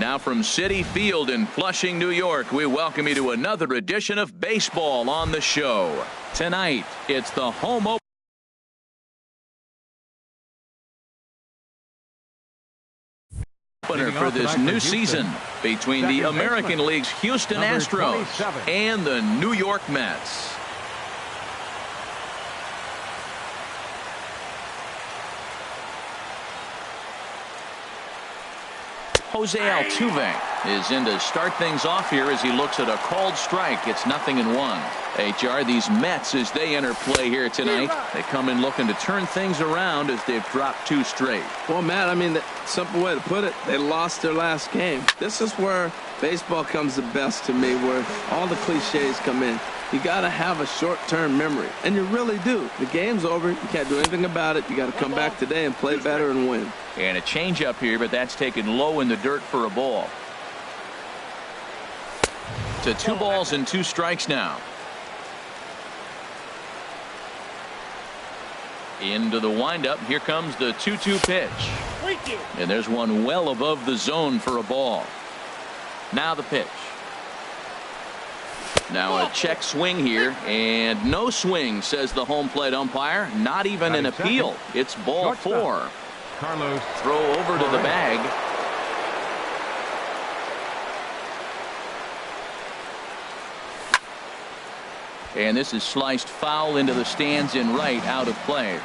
Now from Citi Field in Flushing, New York, we welcome you to another edition of Baseball on the Show. Tonight, it's the home opener for this new season between the American League's Houston Astros and the New York Mets. Jose Altuve is in to start things off here as he looks at a called strike. It's 0-1. HR, these Mets, as they enter play here tonight, they come in looking to turn things around as they've dropped 2 straight. Well, Matt, I mean, the simple way to put it, they lost their last game. This is where baseball comes the best to me, where all the cliches come in. You got to have a short-term memory, and you really do. The game's over. You can't do anything about it. You got to come back today and play better and win. And a changeup here, but that's taken low in the dirt for a ball. To 2 balls and 2 strikes now. Into the windup. Here comes the 2-2 pitch. And there's one well above the zone for a ball. Now the pitch. Now a check swing here, and no swing, says the home plate umpire. Not even an appeal. It's ball 4. Throw over to the bag. And this is sliced foul into the stands in right, out of play.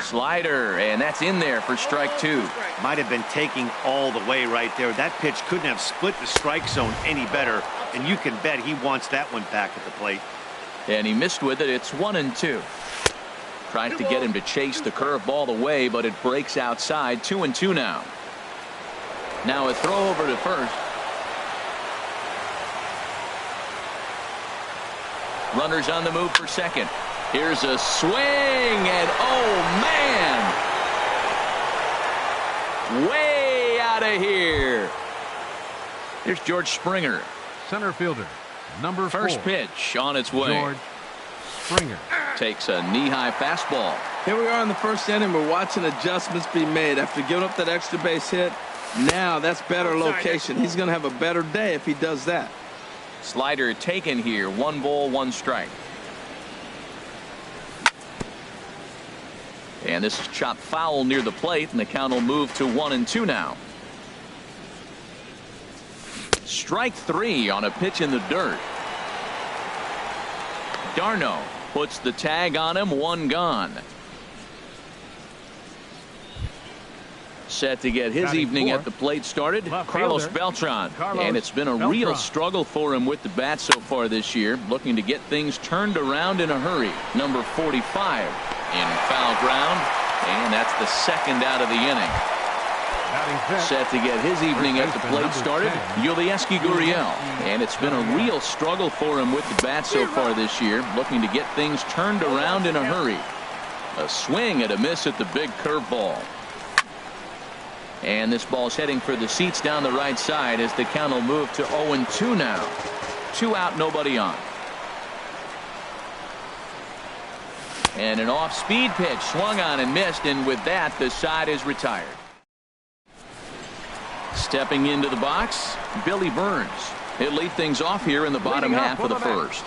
Slider, and that's in there for strike 2. Might have been taking all the way right there. That pitch couldn't have split the strike zone any better, and you can bet he wants that one back at the plate. And he missed with it. It's 1-2. Tries to get him to chase the curveball away, but it breaks outside. 2-2 now. Now a throw over to first. Runners on the move for second. Here's a swing, and oh man, way out of here. Here's George Springer, center fielder, number 4. First pitch on its way. George Springer takes a knee-high fastball. Here we are in the first inning. We're watching adjustments be made after giving up that extra base hit. Now that's better location. He's going to have a better day if he does that. Slider taken here. 1 ball, 1 strike. And this is chopped foul near the plate, and the count will move to 1-2 now. Strike 3 on a pitch in the dirt. Darno puts the tag on him. 1 gone. Set to get his evening at the plate started, Carlos Beltran. And it's been a real struggle for him with the bat so far this year, looking to get things turned around in a hurry. Number 45 in foul ground, and that's the 2nd out of the inning. Set to get his evening at the plate started, Yulieski Gurriel. And it's been a real struggle for him with the bat so far this year, looking to get things turned around in a hurry. A swing and a miss at the big curveball. And this ball's heading for the seats down the right side as the count will move to 0-2 now. 2 out, nobody on. And an off-speed pitch swung on and missed, and with that the side is retired. Stepping into the box, Billy Burns. He'll lead things off here in the bottom half of the first.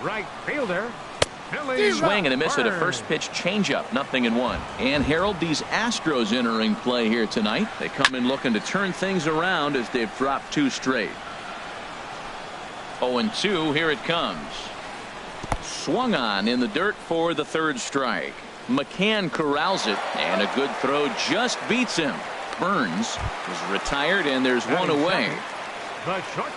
Right fielder. Swing and a miss at a first pitch changeup. 0-1. And Harold, these Astros entering play here tonight. They come in looking to turn things around as they've dropped 2 straight. 0-2. Here it comes. Swung on in the dirt for the 3rd strike. McCann corrals it, and a good throw just beats him. Burns is retired, and there's 1 away.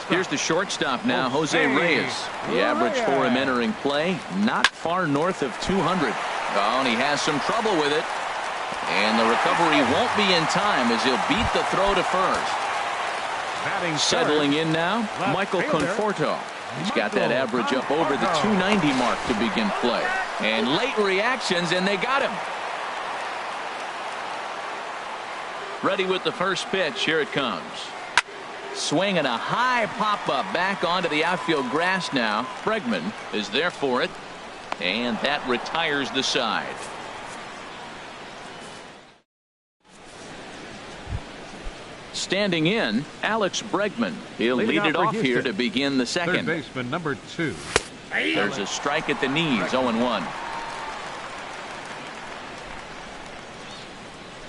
Here's the shortstop now, Jose Reyes. The average for him entering play, not far north of 200. Oh, and he has some trouble with it. And the recovery won't be in time as he'll beat the throw to first. Settling in now, Michael Conforto. He's got that average up over the 290 mark to begin play. And late reactions, and they got him. Ready with the first pitch. Here it comes. Swing and a high pop-up back onto the outfield grass now. Bregman is there for it, and that retires the side. standing in, Alex Bregman. He'll Leading lead it off for off here Houston. to begin the Third second. baseman, number 2. There's a strike at the knees, 0-1.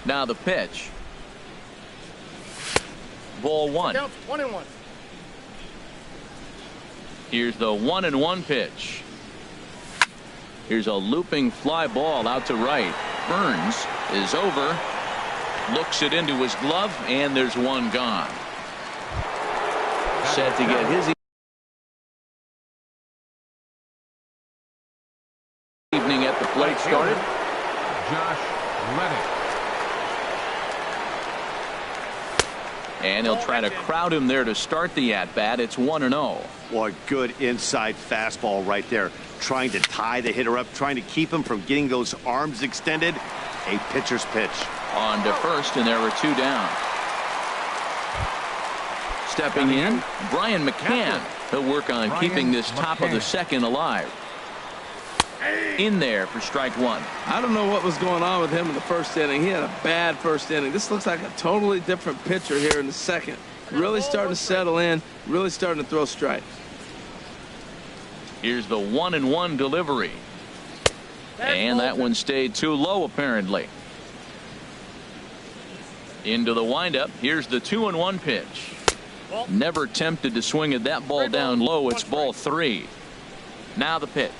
Now the pitch. Ball 1. Counts 1-1. Here's the 1-1 pitch. Here's a looping fly ball out to right. Burns is over. Looks it into his glove, and there's one gone. Set to get his evening at the plate started. Josh Reddick. And he'll try to crowd him there to start the at-bat. It's 1-0. Boy, good inside fastball right there. Trying to tie the hitter up, trying to keep him from getting those arms extended. A pitcher's pitch. On to first, and there were 2 down. Stepping in, Brian McCann. He'll work on keeping this top of the second alive. In there for strike 1. I don't know what was going on with him in the first inning. He had a bad first inning. This looks like a totally different pitcher here in the second. Really starting to settle in, really starting to throw strikes. Here's the 1-1 delivery. And that one stayed too low, apparently. Into the windup. Here's the 2-1 pitch. Never tempted to swing at that ball down low. It's ball 3. Now the pitch.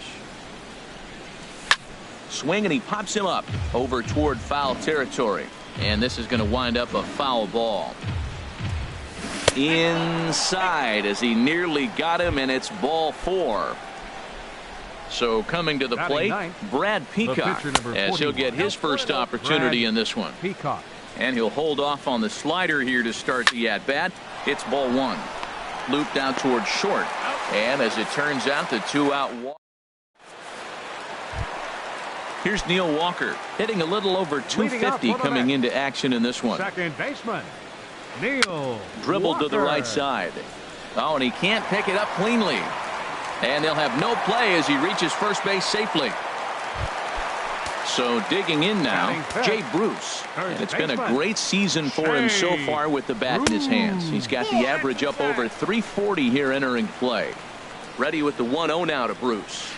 Swing, and he pops him up over toward foul territory. And this is going to wind up a foul ball. Inside as he nearly got him, and it's ball 4. So coming to the plate, Brad Peacock, as he'll get his first opportunity in this one. Peacock. And he'll hold off on the slider here to start the at-bat. It's ball 1. Looped out towards short. And as it turns out, the 2-out walk. Here's Neil Walker hitting a little over 250 coming into action in this one. Second baseman, Neil Dribbled Walker. to the right side. Oh, and he can't pick it up cleanly. And they'll have no play as he reaches first base safely. So digging in now, Jay Bruce. And it's been a great season for him so far with the bat in his hands. He's got the average up over 340 here entering play. Ready with the 1-0 now to Bruce.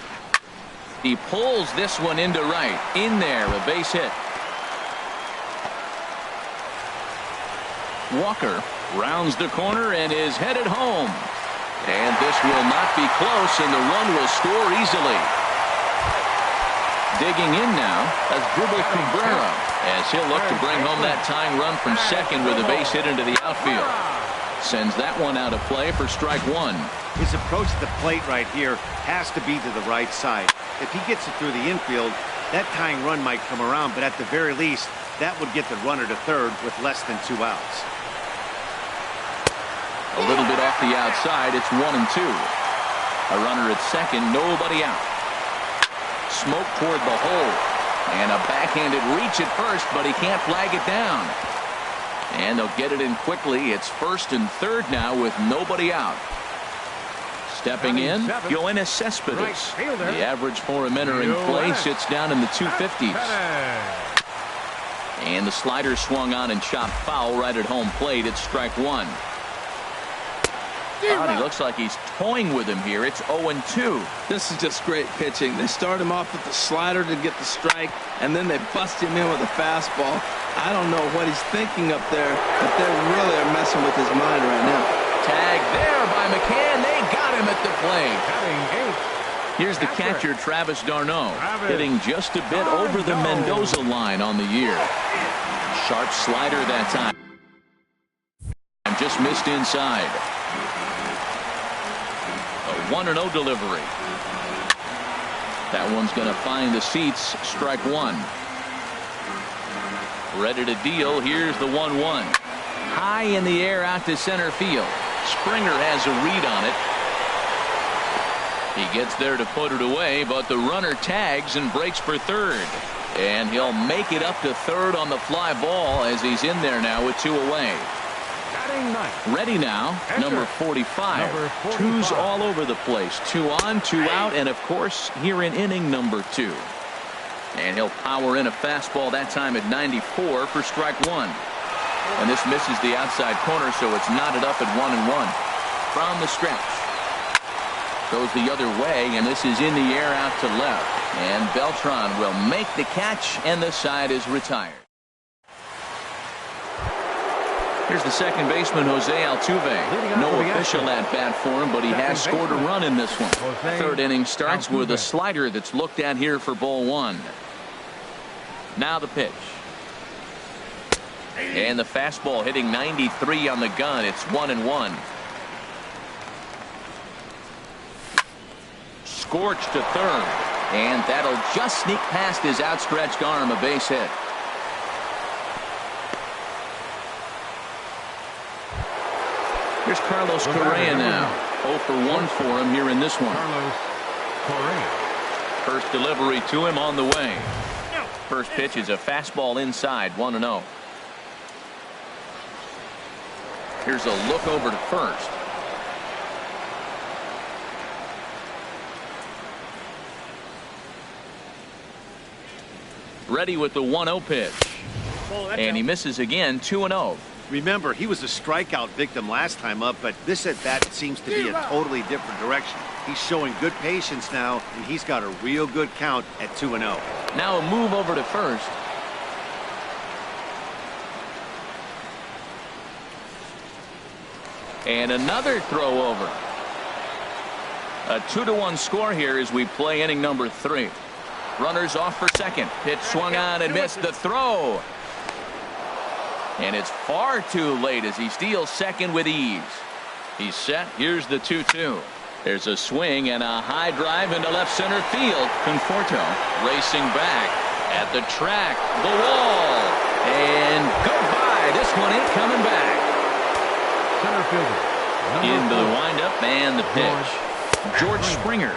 He pulls this one into right. In there, a base hit. Walker rounds the corner and is headed home. And this will not be close, and the run will score easily. Digging in now, Asdrubal Cabrera, as he'll look to bring home that tying run from second with a base hit into the outfield. Sends that one out of play for strike 1. His approach to the plate right here has to be to the right side. If he gets it through the infield, that tying run might come around, but at the very least, that would get the runner to third with less than 2 outs. A little bit off the outside. It's 1-2. A runner at second, nobody out. Smoke toward the hole. And a backhanded reach at first, but he can't flag it down. And they'll get it in quickly. It's first and third now with nobody out. Stepping in, Yoenis Cespedes. The average for him entering play sits down in the 250s. And the slider swung on and chopped foul right at home plate. It's strike 1. Oh, and he looks like he's toying with him here. It's 0-2. This is just great pitching. They start him off with the slider to get the strike, and then they bust him in with a fastball. I don't know what he's thinking up there, but they really are messing with his mind right now. Tag there by McCann. They got him at the plate. Batting 8. Here's the catcher, Travis d'Arnaud, hitting just a bit over the Mendoza line on the year. Sharp slider that time. And just missed inside. A 1-0 delivery. That one's going to find the seats. Strike 1. Ready to deal. Here's the 1-1. High in the air out to center field. Springer has a read on it. He gets there to put it away, but the runner tags and breaks for third. And he'll make it up to third on the fly ball as he's in there now with 2 away. Ready now, number 45. Twos all over the place. 2 on, 2 out, and of course here in inning number 2. And he'll power in a fastball that time at 94 for strike 1. And this misses the outside corner, so it's knotted up at 1-1 from the stretch. Goes the other way, and this is in the air out to left. And Beltran will make the catch, and the side is retired. Here's the second baseman, Jose Altuve. No official at bat for him, but he has scored a run in this one. Third inning starts with a slider that's looked at here for ball one. Now the pitch. And the fastball hitting 93 on the gun. It's 1-1. Scorched to third. And that'll just sneak past his outstretched arm, a base hit. Here's Carlos Correa now. 0 for 1 for him here in this one. Carlos Correa. First delivery to him on the way. First pitch is a fastball inside, 1-0. Here's a look over to first. Ready with the 1-0 pitch. And he misses again, 2-0. Remember, he was a strikeout victim last time up, but this at bat seems to be a totally different direction. He's showing good patience now, and he's got a real good count at 2-0. Now a move over to first. And another throw over. A 2-1 score here as we play inning number 3. Runners off for second. Pitch swung on and missed the throw. And it's far too late as he steals second with ease. He's set. Here's the 2-2. There's a swing and a high drive into left center field. Conforto racing back at the track. The wall. And goodbye. This one ain't coming back. Center fielder. Into the windup and the pitch. George Springer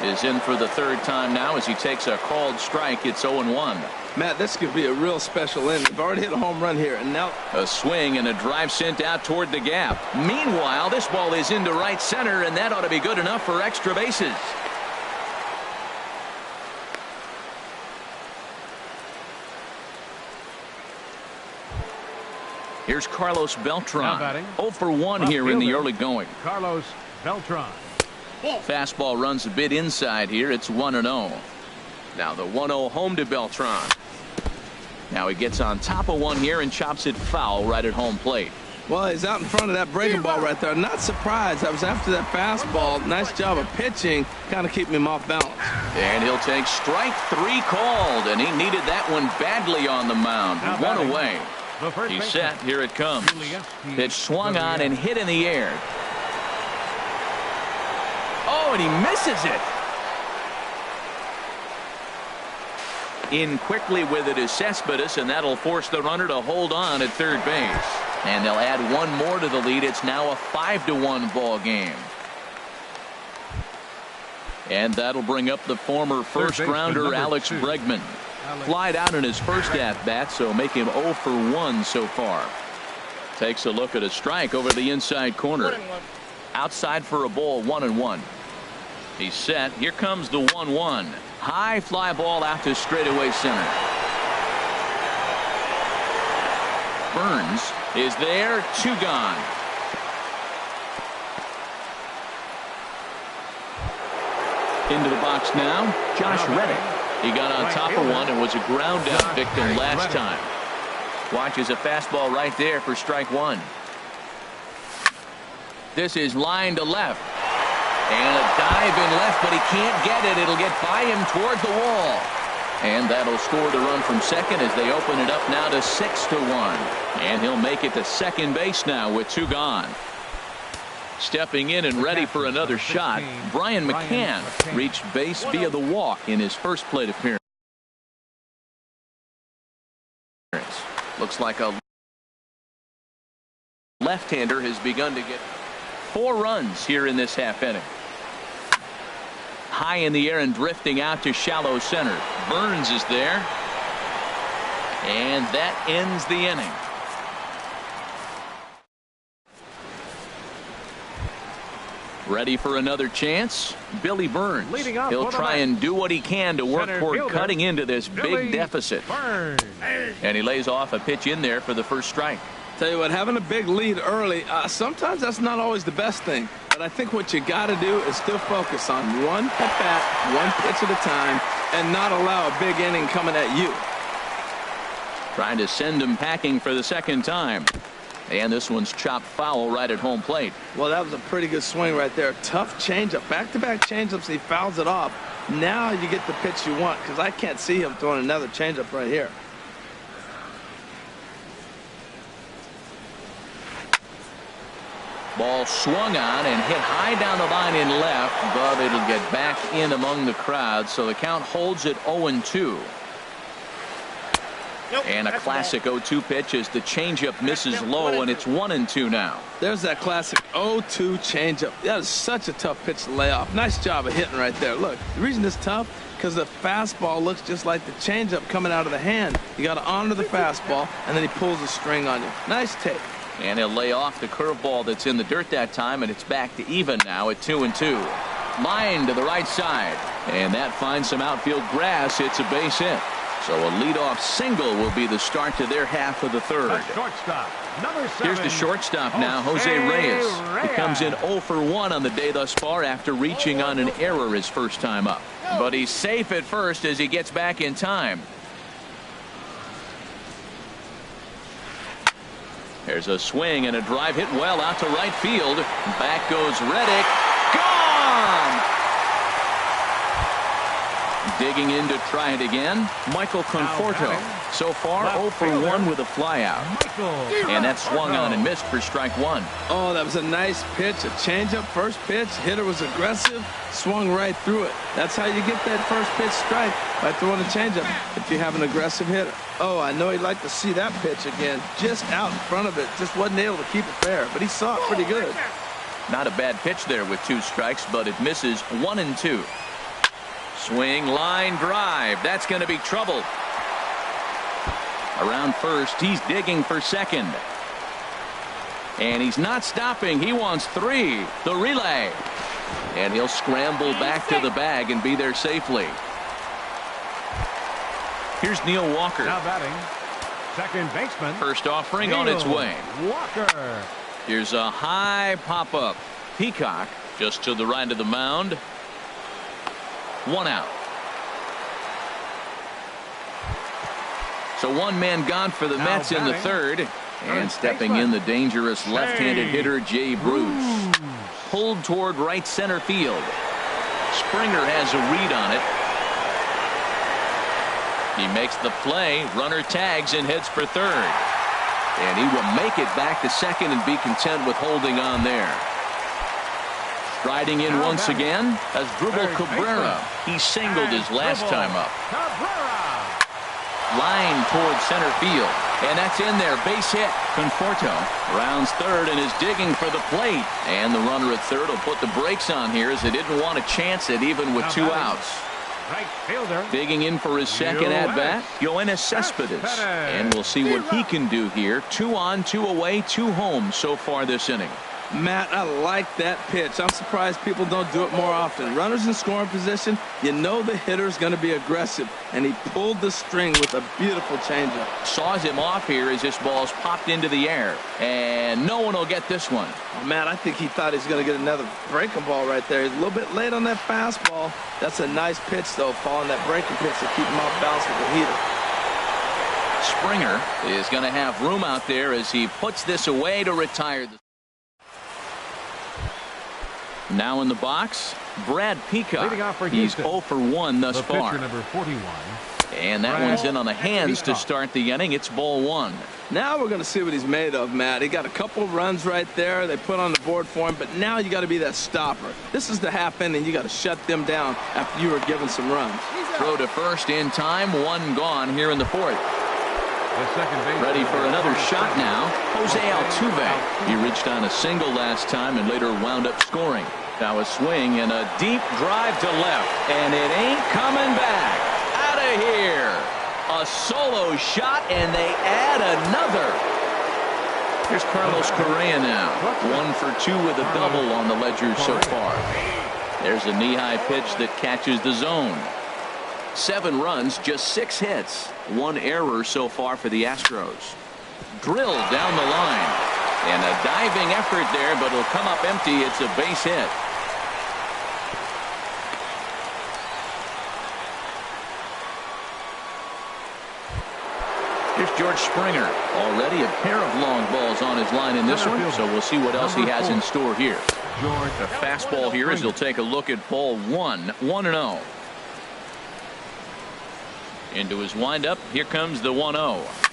is in for the third time now as he takes a called strike. It's 0-1. Matt, this could be a real special inning. They've already hit a home run here, and now a swing and a drive sent out toward the gap. Meanwhile, this ball is into right center, and that ought to be good enough for extra bases. Here's Carlos Beltran. 0 for 1 here in the early going. Carlos Beltran. Fastball runs a bit inside here. It's 1-0. Now the 1-0 home to Beltran. Now he gets on top of one here and chops it foul right at home plate. Well, he's out in front of that breaking ball right there. Not surprised. I was after that fastball. Nice job of pitching, kind of keeping him off balance. And he'll take strike 3 called, and he needed that one badly on the mound. One away. He's set. Here it comes. Pitch swung on and hit in the air. Oh, and he misses it. In quickly with it is Cespedes, and that'll force the runner to hold on at third base. And they'll add one more to the lead. It's now a 5-1 ball game. And that'll bring up the former first rounder Alex Bregman. Flied out in his first at bat, so make him 0 for 1 so far. Takes a look at a strike over the inside corner. Outside for a ball, 1-1. He's set. Here comes the 1-1. High fly ball out to straightaway center. Burns is there. 2 gone. Into the box now, Josh Reddick. He got on top of one and was a ground out victim last time. Watches a fastball right there for strike 1. This is line to left. And a dive in left, but he can't get it. It'll get by him toward the wall. And that'll score the run from second as they open it up now to 6-1. And he'll make it to second base now with 2 gone. Stepping in and ready for another shot, Brian McCann reached base via the walk in his first plate appearance. Looks like a left-hander has begun to get 4 runs here in this half inning. High in the air and drifting out to shallow center. Burns is there. And that ends the inning. Ready for another chance? Billy Burns. He'll try and do what he can to work toward cutting into this big deficit. And he lays off a pitch in there for the first strike. Tell you what, having a big lead early, sometimes that's not always the best thing. But I think what you got to do is still focus on one at-bat, one pitch at a time, and not allow a big inning coming at you. Trying to send him packing for the second time. And this one's chopped foul right at home plate. Well, that was a pretty good swing right there. Tough changeup. Back-to-back changeups, he fouls it off. Now you get the pitch you want, because I can't see him throwing another changeup right here. Ball swung on and hit high down the line in left, but it'll get back in among the crowd, so the count holds at 0-2. And a classic 0-2 pitch as the changeup misses low, and it's 1-2 now. There's that classic 0-2 changeup. That is such a tough pitch to lay off. Nice job of hitting right there. Look, the reason it's tough, because the fastball looks just like the changeup coming out of the hand. You got to honor the fastball, and then he pulls the string on you. Nice take. And he'll lay off the curveball that's in the dirt that time, and it's back to even now at 2-2. Line to the right side, and that finds some outfield grass. It's a base hit. So a leadoff single will be the start to their half of the third. Shortstop, number 7. Here's the shortstop now, Jose Reyes. He comes in 0 for 1 on the day thus far after reaching on an error his first time up. But he's safe at first as he gets back in time. There's a swing and a drive hit well out to right field. Back goes Reddick. Gone! Digging in to try it again, Michael Conforto. So far 0 for 1 with a flyout. And that swung on and missed for strike 1. Oh, that was a nice pitch, a changeup, first pitch. Hitter was aggressive, swung right through it. That's how you get that first pitch strike, by throwing a changeup if you have an aggressive hitter. Oh, I know he'd like to see that pitch again, just out in front of it. Just wasn't able to keep it fair, but he saw it pretty good. Not a bad pitch there with 2 strikes, but it misses 1-2. Swing, line drive. That's going to be trouble. Around first, he's digging for second. And he's not stopping. He wants 3. The relay. And he'll scramble back to the bag and be there safely. Here's Neil Walker. Now batting, second baseman. First offering on its way. Walker. Here's a high pop-up. Peacock just to the right of the mound. 1 out. So 1 man gone for the Mets in the third. And stepping in, the dangerous left-handed hitter, Jay Bruce. Pulled toward right center field. Springer has a read on it. He makes the play. Runner tags and heads for third. And he will make it back to second and be content with holding on there. Striding in once again as Dribble Cabrera. He singled his last time up. Line towards center field. And that's in there. Base hit. Conforto rounds third and is digging for the plate. And the runner at third will put the brakes on here as they didn't want to chance it even with 2 outs. Right fielder. Digging in for his second at-bat, Yoenis Cespedes. And we'll see what he can do here. 2 on, 2 away, 2 home so far this inning. Matt, I like that pitch. I'm surprised people don't do it more often. Runners in scoring position, you know the hitter's going to be aggressive, and he pulled the string with a beautiful changeup. Saws him off here as this ball's popped into the air, and no one will get this one. Oh, Matt, I think he thought he was going to get another breaking ball right there. He's a little bit late on that fastball. That's a nice pitch, though, following that breaking pitch to keep him off balance with the heater. Springer is going to have room out there as he puts this away to retire. Now in the box, Brad Peacock. He's 0 for 1 thus far. Pitcher number 41. And that one's in on the hands to start the inning. It's ball 1. Now we're going to see what he's made of, Matt. He got a couple runs right there. They put on the board for him, but now you got to be that stopper. This is the half inning. You got to shut them down after you were given some runs. Throw to first in time. 1 gone here in the 4th. Ready for another shot now. Jose Altuve. He reached on a single last time and later wound up scoring. Now a swing and a deep drive to left. And it ain't coming back. Out of here. A solo shot and they add another. Here's Carlos Correa now. 1 for 2 with a double on the ledger so far. There's a knee-high pitch that catches the zone. 7 runs, just 6 hits. 1 error so far for the Astros. Drilled down the line. And a diving effort there, but it'll come up empty. It's a base hit. Here's George Springer. Already a pair of long balls on his line in this one, so we'll see what else he has in store here. A fastball here as he'll take a look at ball 1, 1-0. Into his windup. Here comes the 1-0.